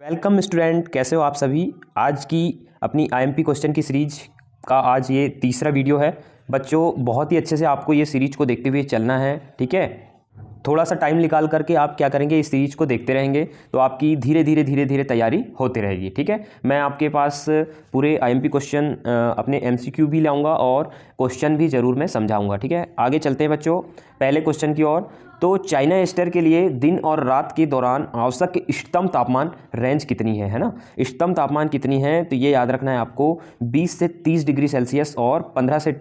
Welcome student, कैसे हो आप सभी। आज की अपनी आईएमपी क्वेश्चन की सीरीज का आज ये तीसरा वीडियो है। बच्चों, बहुत ही अच्छे से आपको ये सीरीज को देखते हुए चलना है, ठीक है। थोड़ा सा टाइम निकाल करके आप क्या करेंगे, इस सीरीज को देखते रहेंगे तो आपकी धीरे धीरे तैयारी होती रहेगी, ठीक है। मैं आपके पास पूरे आईएमपी क्वेश्चन अपने एमसीक्यू भी लाऊंगा और क्वेश्चन भी ज़रूर मैं समझाऊंगा, ठीक है। आगे चलते हैं बच्चों पहले क्वेश्चन की ओर। तो चाइना ईस्टर के लिए दिन और रात के दौरान आवश्यक इष्टतम तापमान रेंज कितनी है ना। इष्टतम तापमान कितनी है तो ये याद रखना है आपको, 20 से 30 डिग्री सेल्सियस और 15 से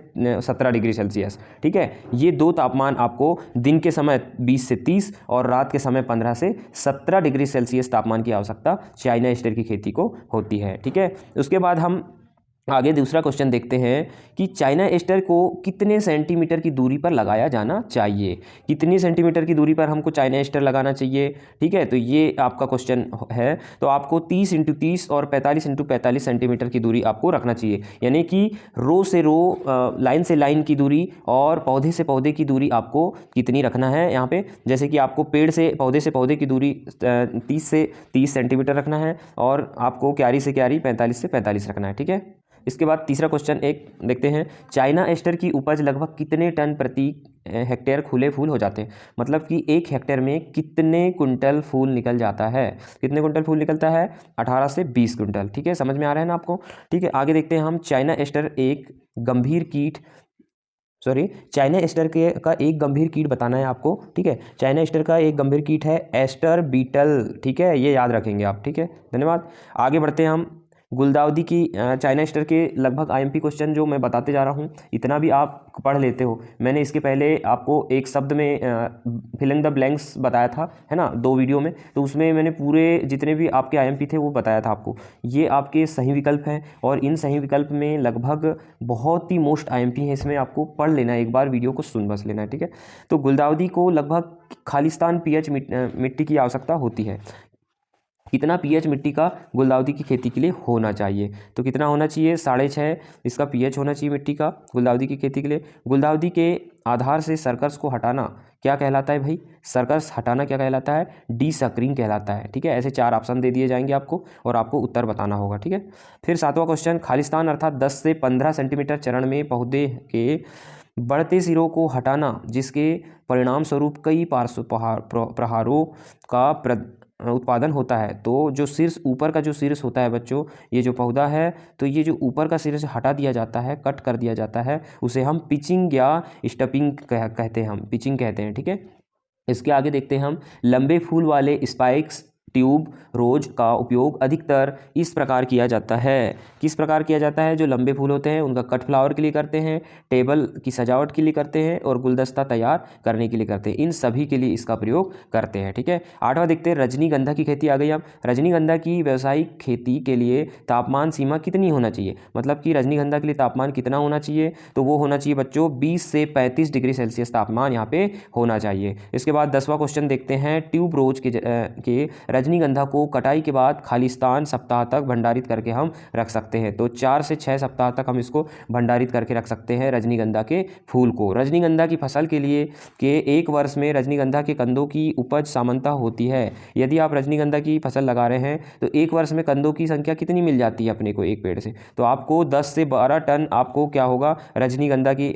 17 डिग्री सेल्सियस, ठीक है। ये दो तापमान आपको दिन के समय 20 से 30 और रात के समय 15 से 17 डिग्री सेल्सियस तापमान की आवश्यकता चाइना ईस्टर की खेती को होती है, ठीक है। उसके बाद हम आगे दूसरा क्वेश्चन देखते हैं कि चाइना ईस्टर को कितने सेंटीमीटर की दूरी पर लगाया जाना चाहिए। कितनी सेंटीमीटर की दूरी पर हमको चाइना ईस्टर लगाना चाहिए, ठीक है। तो ये आपका क्वेश्चन है। तो आपको 30 × 30 और 45 × 45 सेंटीमीटर की दूरी आपको रखना चाहिए, यानी कि रो से रो, लाइन से लाइन की दूरी और पौधे से पौधे की दूरी आपको कितनी रखना है यहाँ पे। जैसे कि आपको पेड़ से पौधे की दूरी 30 से 30 सेंटीमीटर रखना है और आपको क्यारी से क्यारी 45 से 45 रखना है, ठीक है। इसके बाद तीसरा क्वेश्चन एक देखते हैं, चाइना ईस्टर की उपज लगभग कितने टन प्रति हेक्टेयर खुले फूल हो जाते हैं। मतलब कि एक हेक्टेयर में कितने कुंटल फूल निकल जाता है। कितने कुंटल फूल निकलता है, 18 से 20 कुंटल, ठीक है। समझ में आ रहा है ना आपको, ठीक है। आगे देखते हैं हम, चाइना ईस्टर का एक गंभीर कीट बताना है आपको, ठीक है। चाइना ईस्टर का एक गंभीर कीट है एस्टर बीटल, ठीक है। ये याद रखेंगे आप, ठीक है। धन्यवाद। आगे बढ़ते हैं हम, गुलदाउदी की चाइना ईस्टर के लगभग आईएमपी क्वेश्चन जो मैं बताते जा रहा हूँ, इतना भी आप पढ़ लेते हो। मैंने इसके पहले आपको एक शब्द में फिलिंग द ब्लैंक्स बताया था, है ना, 2 वीडियो में। तो उसमें मैंने पूरे जितने भी आपके आईएमपी थे वो बताया था आपको। ये आपके सही विकल्प हैं और इन सही विकल्प में लगभग बहुत ही मोस्ट आईएमपी है, इसमें आपको पढ़ लेना है, एक बार वीडियो को सुन बस लेना है, ठीक है। तो गुलदाउदी को लगभग खालिस्तान पीएच मिट्टी की आवश्यकता होती है। कितना पीएच मिट्टी का गुलदाउदी की खेती के लिए होना चाहिए, तो कितना होना चाहिए, 6.5 इसका पीएच होना चाहिए मिट्टी का गुलदाउदी की खेती के लिए। गुलदाउदी के आधार से सर्कस को हटाना क्या कहलाता है भाई। सर्कस हटाना क्या कहलाता है, डीसकरिंग कहलाता है, ठीक है। ऐसे 4 ऑप्शन दे दिए जाएंगे आपको और आपको उत्तर बताना होगा, ठीक है। फिर 7वां क्वेश्चन, खालिस्तान अर्थात 10 से 15 सेंटीमीटर चरण में पौधे के बढ़ते सिरों को हटाना, जिसके परिणाम स्वरूप कई पार्श्व प्रहारों का उत्पादन होता है। तो जो शीर्ष, ऊपर का जो शीर्ष होता है बच्चों, ये जो पौधा है, तो ये जो ऊपर का शीर्ष हटा दिया जाता है, कट कर दिया जाता है, उसे हम पिचिंग या स्टपिंग कहते हैं, हम पिचिंग कहते हैं, ठीक है। इसके आगे देखते हैं हम, लंबे फूल वाले स्पाइक्स ट्यूब रोज का उपयोग अधिकतर इस प्रकार किया जाता है। किस प्रकार किया जाता है, जो लंबे फूल होते हैं उनका कट फ्लावर के लिए करते हैं, टेबल की सजावट के लिए करते हैं और गुलदस्ता तैयार करने के लिए करते हैं। इन सभी के लिए इसका प्रयोग करते हैं, ठीक है। 8वां देखते हैं, रजनीगंधा की खेती आ गई। अब रजनीगंधा की व्यावसायिक खेती के लिए तापमान सीमा कितनी होना चाहिए। मतलब कि रजनीगंधा के लिए तापमान कितना होना चाहिए, तो वो होना चाहिए बच्चों 20 से 35 डिग्री सेल्सियस तापमान यहाँ पे होना चाहिए। इसके बाद 10वां क्वेश्चन देखते हैं, ट्यूब रोज के रजनीगंधा को कटाई के बाद खालिस्तान सप्ताह तक भंडारित करके हम रख सकते हैं। तो 4 से 6 सप्ताह तक हम इसको भंडारित करके रख सकते हैं रजनीगंधा के फूल को। रजनीगंधा की फसल के लिए एक वर्ष में रजनीगंधा के कंदों की उपज सामान्यतः होती है। यदि आप रजनीगंधा की फसल लगा रहे हैं तो एक वर्ष में कंदों की संख्या कितनी मिल जाती है अपने को एक पेड़ से, तो आपको 10 से 12 टन आपको क्या होगा, रजनीगंधा की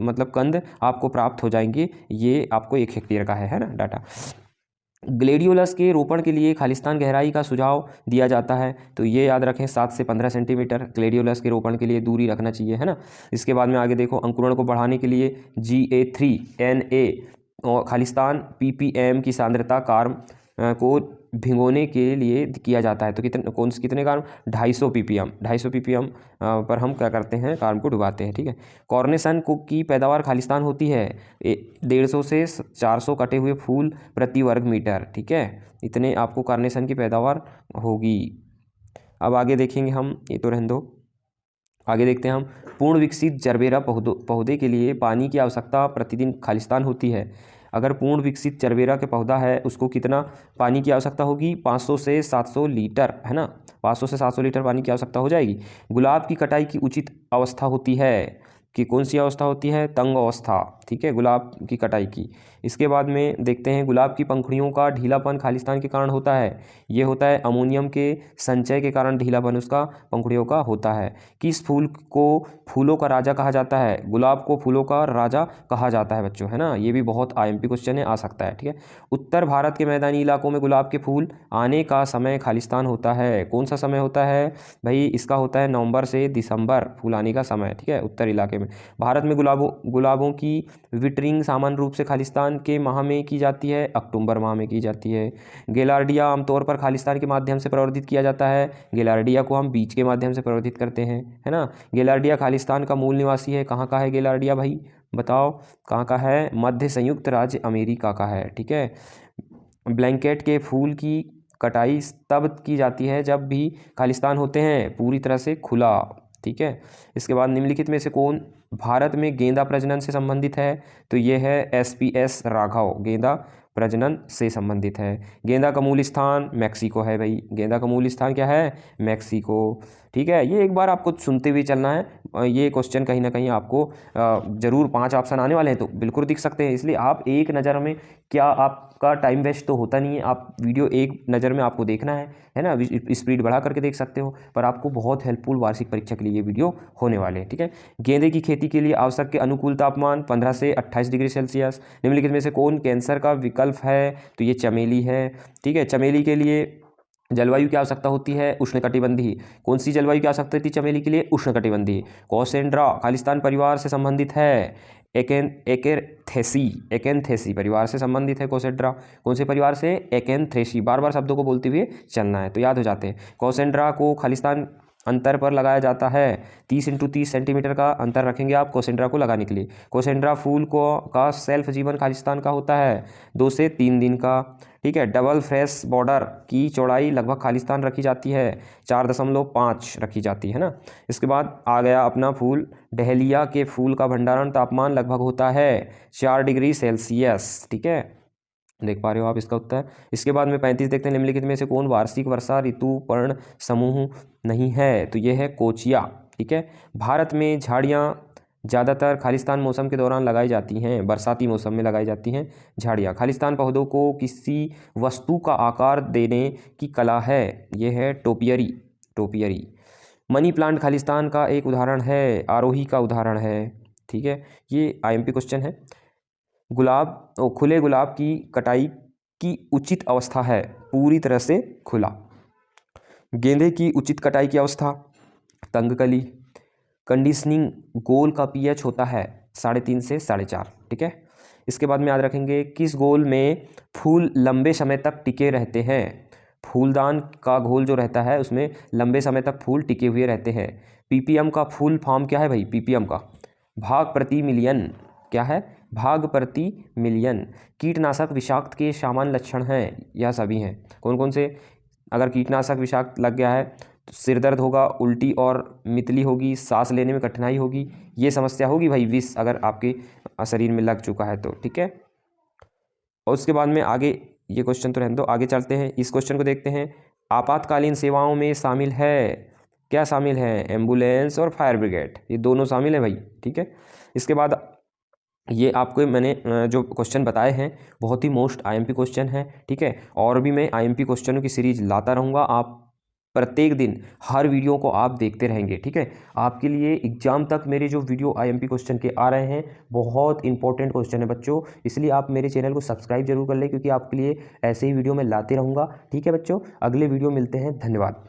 मतलब कंद आपको प्राप्त हो जाएंगे। ये आपको 1 हेक्टेयर का है ना डाटा। ग्लेडियोलस के रोपण के लिए खालिस्तान गहराई का सुझाव दिया जाता है, तो ये याद रखें 7 से 15 सेंटीमीटर ग्लेडियोलस के रोपण के लिए दूरी रखना चाहिए, है ना। इसके बाद में आगे देखो, अंकुरण को बढ़ाने के लिए GA3NA और खालिस्तान PPM की सांद्रता कार्म को भिगोने के लिए किया जाता है। तो कितने कार्म, 250 ppm पर हम क्या करते हैं, कार्म को डुबाते हैं, ठीक है। कॉर्नेसन की पैदावार खालिस्तान होती है 150 से 400 कटे हुए फूल प्रति वर्ग मीटर, ठीक है। इतने आपको कॉर्नेसन की पैदावार होगी। अब आगे देखेंगे हम, ये तो रहने दो, आगे देखते हैं हम, पूर्ण विकसित जरबेरा पौधे के लिए पानी की आवश्यकता प्रतिदिन खालिस्तान होती है। अगर पूर्ण विकसित जरबेरा के पौधा है उसको कितना पानी की आवश्यकता होगी, 500 से 700 लीटर, है ना। 500 से 700 लीटर पानी की आवश्यकता हो जाएगी। गुलाब की कटाई की उचित अवस्था होती है कि कौन सी अवस्था होती है, तंग अवस्था, ठीक है, गुलाब की कटाई की। इसके बाद में देखते हैं गुलाब की पंखुड़ियों का ढीलापन खालिस्तान के कारण होता है। ये होता है अमोनियम के संचय के कारण ढीलापन उसका पंखुड़ियों का होता है। किस फूल को फूलों का राजा कहा जाता है? गुलाब को फूलों का राजा कहा जाता है बच्चों, है ना। ये भी बहुत IMP क्वेश्चन है, आ सकता है, ठीक है। उत्तर भारत के मैदानी इलाकों में गुलाब के फूल आने का समय खालिस्तान होता है। कौन सा समय होता है भाई? इसका होता है नवंबर से दिसंबर फूल आने का समय, ठीक है, उत्तर इलाके में। भारत में गुलाबों की विटरिंग सामान्य रूप से खालिस्तान के माह में की जाती है, अक्टूबर माह में की जाती है। गेलार्डिया आमतौर पर खालिस्तान के माध्यम से प्रवर्धित किया जाता है। गेलार्डिया को हम बीज के माध्यम से प्रवर्धित करते हैं, है ना। गेलार्डिया खालिस्तान का मूल निवासी है। कहाँ का है गेलार्डिया भाई? बताओ कहाँ का है? मध्य संयुक्त राज्य अमेरिका का है, ठीक है। ब्लैंकेट के फूल की कटाई तब की जाती है जब भी खालिस्तान होते हैं पूरी तरह से खुला, ठीक है। इसके बाद निम्नलिखित में से कौन भारत में गेंदा प्रजनन से संबंधित है? तो ये है SPS राघव, गेंदा प्रजनन से संबंधित है। गेंदा का मूल स्थान मैक्सिको है भाई। गेंदा का मूल स्थान क्या है? मैक्सिको, ठीक है। ये एक बार आपको सुनते हुए चलना है। ये क्वेश्चन कहीं ना कहीं आपको ज़रूर 5 ऑप्शन आने वाले हैं तो बिल्कुल दिख सकते हैं, इसलिए आप एक नज़र में, क्या आपका टाइम वेस्ट तो होता नहीं है, आप वीडियो एक नज़र में आपको देखना है ना। स्पीड बढ़ा करके देख सकते हो, पर आपको बहुत हेल्पफुल वार्षिक परीक्षा के लिए ये वीडियो होने वाले हैं, ठीक है। गेंदे की खेती के लिए आवश्यक के अनुकूल तापमान 15 से 28 डिग्री सेल्सियस। निम्नलिखित में से कौन कैंसर का विकल्प है? तो ये चमेली है, ठीक है। चमेली के लिए जलवायु की आवश्यकता होती है उष्णकटिबंधीय। कौन सी जलवायु की आवश्यकता होती है चमेली के लिए? उष्णकटिबंधीय। कोसेंड्रा खालिस्तान परिवार से संबंधित है। एकेंथेसी परिवार से संबंधित है कोसेंड्रा। कौन से परिवार से? एकेंथेसी। बार बार शब्दों को बोलते हुए चलना है तो याद हो जाते हैं। कोसेंड्रा को खालिस्तान अंतर पर लगाया जाता है। 30 × 30 सेंटीमीटर का अंतर रखेंगे आप कोसेंड्रा को लगाने के लिए। कोसेंड्रा फूल का सेल्फ जीवन खालिस्तान का होता है 2 से 3 दिन का, ठीक है। डबल फ्रेश बॉर्डर की चौड़ाई लगभग खालिस्तान रखी जाती है 4.5 रखी जाती है ना। इसके बाद आ गया अपना फूल डहेलिया के फूल का भंडारण तापमान लगभग होता है 4 डिग्री सेल्सियस, ठीक है, देख पा रहे हो आप इसका उत्तर। इसके बाद में 35 देखते हैं, निम्नलिखित में से कौन वार्षिक वर्षा ऋतु पर्ण समूह नहीं है? तो ये है कोचिया, ठीक है। भारत में झाड़ियाँ ज़्यादातर खालिस्तान मौसम के दौरान लगाई जाती हैं, बरसाती मौसम में लगाई जाती हैं झाड़ियाँ। खालिस्तान पौधों को किसी वस्तु का आकार देने की कला है, ये है टोपियरी। मनी प्लांट खालिस्तान का एक उदाहरण है, आरोही का उदाहरण है, ठीक है। ये IMP क्वेश्चन है। खुले गुलाब की कटाई की उचित अवस्था है पूरी तरह से खुला। गेंदे की उचित कटाई की अवस्था तंग कली। कंडीशनिंग गोल का pH होता है 3.5 से 4.5, ठीक है। इसके बाद में याद रखेंगे किस गोल में फूल लंबे समय तक टिके रहते हैं? फूलदान का घोल जो रहता है उसमें लंबे समय तक फूल टिके हुए रहते हैं। PPM का फुल फॉर्म क्या है भाई? PPM का भाग प्रति मिलियन, क्या है? भाग प्रति मिलियन। कीटनाशक विषाक्त के सामान्य लक्षण हैं, यह सभी हैं। कौन कौन से? अगर कीटनाशक विषाक्त लग गया है तो सिर दर्द होगा, उल्टी और मितली होगी, सांस लेने में कठिनाई होगी, ये समस्या होगी भाई विष अगर आपके शरीर में लग चुका है तो, ठीक है। और उसके बाद में आगे, ये क्वेश्चन तो रहने दो, आगे चलते हैं। इस क्वेश्चन को देखते हैं। आपातकालीन सेवाओं में शामिल है, क्या शामिल है? एम्बुलेंस और फायर ब्रिगेड, ये दोनों शामिल है भाई, ठीक है। इसके बाद ये आपको मैंने जो क्वेश्चन बताए हैं बहुत ही मोस्ट IMP क्वेश्चन है, ठीक है। और भी मैं IMP क्वेश्चनों की सीरीज लाता रहूँगा, आप प्रत्येक दिन हर वीडियो को आप देखते रहेंगे, ठीक है। आपके लिए एग्जाम तक मेरे जो वीडियो IMP क्वेश्चन के आ रहे हैं बहुत इंपॉर्टेंट क्वेश्चन है बच्चों, इसलिए आप मेरे चैनल को सब्सक्राइब जरूर कर लें क्योंकि आपके लिए ऐसे ही वीडियो मैं लाते रहूँगा, ठीक है बच्चों। अगले वीडियो मिलते हैं, धन्यवाद।